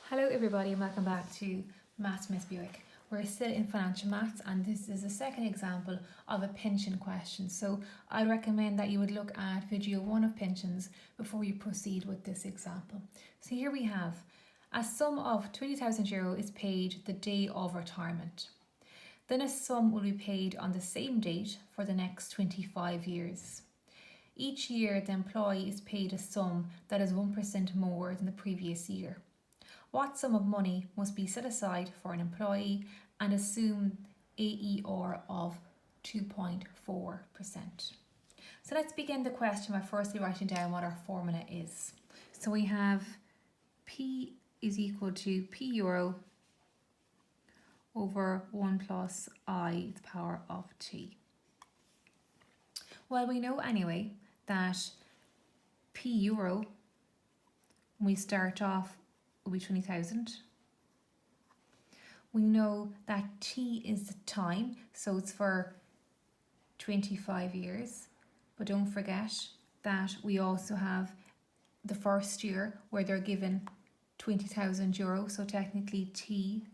Hello everybody and welcome back to Maths Miss Buick. We're still in financial maths and this is a second example of a pension question. So I recommend that you would look at video 1 of pensions before you proceed with this example. So here we have a sum of €20,000 is paid the day of retirement. Then a sum will be paid on the same date for the next 25 years. Each year the employee is paid a sum that is 1% more than the previous year. What sum of money must be set aside for an employee and assume AER of 2.4%. So let's begin the question by firstly writing down what our formula is. So we have P is equal to P euro over 1 plus I to the power of T. Well, we know anyway that P euro, when we start off, will be 20,000. We know that T is the time, so it's for 25 years. But don't forget that we also have the first year where they're given €20,000, so technically T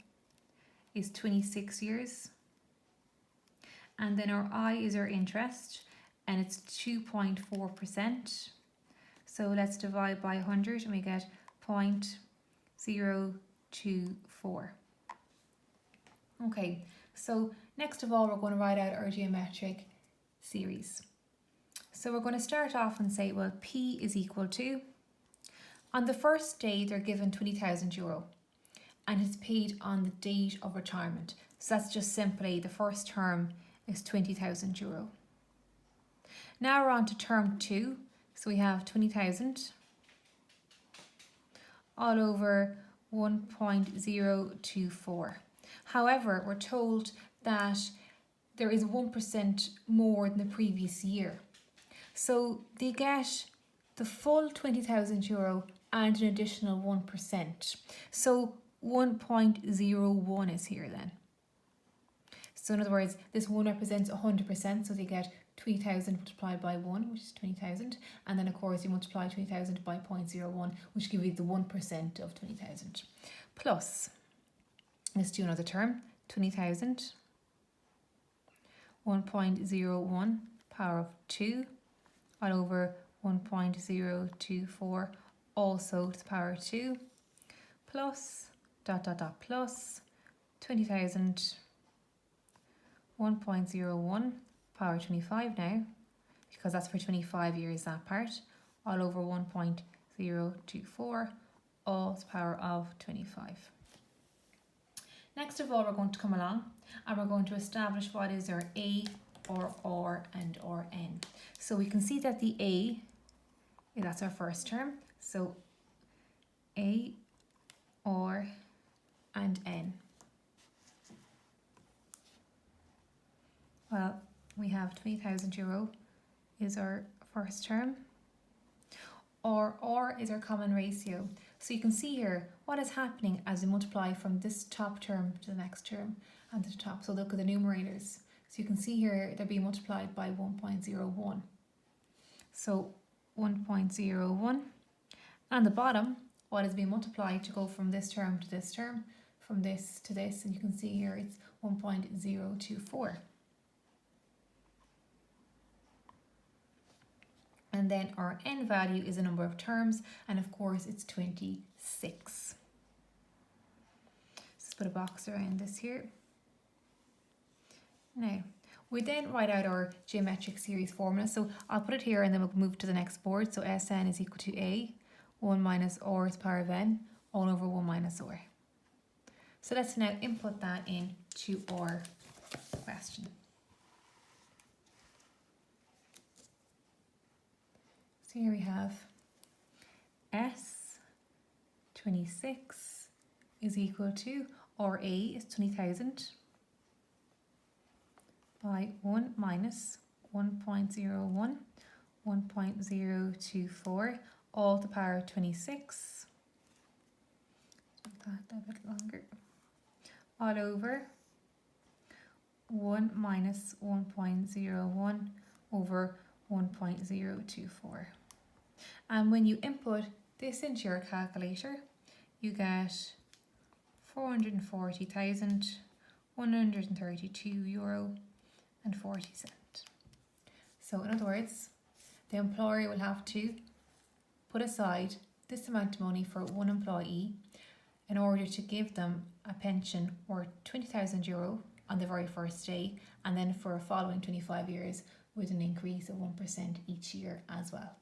is 26 years. And then our I is our interest, and it's 2.4%. So let's divide by 100 and we get 0.024. Okay, so next of all we're going to write out our geometric series. So we're going to start off and say, well, P is equal to, on the first day they're given €20,000 and it's paid on the date of retirement. So that's just simply the first term is €20,000. Now we're on to term 2. So we have 20,000 all over 1.024. However, we're told that there is 1% more than the previous year. So they get the full €20,000 and an additional 1%. So 1.01 is here then. So in other words, this 1 represents 100%, so they get 20,000 multiplied by 1, which is 20,000, and then of course you multiply 20,000 by 0.01, which gives you the 1% of 20,000. Plus, let's do another term, 20,000, 1.01 power of 2, all over 1.024, also to the power of 2, plus, plus, 20,000, 1.01, power 25 now, because that's for 25 years, that part, all over 1.024, all to the power of 25. Next of all, we're going to come along and we're going to establish what is our A, or R, and or N. So we can see that the A, that's our first term, so A, R, and N. Well, we have €20,000 is our first term. R is our common ratio. So you can see here what is happening as we multiply from this top term to the next term and to the top. So look at the numerators. So you can see here they're being multiplied by 1.01. So 1.01. And the bottom, what is being multiplied to go from this term to this term, from this to this, and you can see here it's 1.024. And then our N value is a number of terms, and of course it's 26. Let's put a box around this here. Now, we then write out our geometric series formula. So I'll put it here and then we'll move to the next board. So Sn is equal to A, 1 minus R to the power of N, all over 1 minus R. So let's now input that into our question. So here we have S26 is equal to, or A is 20,000 by 1 minus 1.01, 1.024, all to the power of 26. Make that a bit longer. All over 1 minus 1.01 over 1.024. And when you input this into your calculator, you get €440,132.40. So in other words, the employer will have to put aside this amount of money for one employee in order to give them a pension worth €20,000 on the very first day, and then for a following 25 years with an increase of 1% each year as well.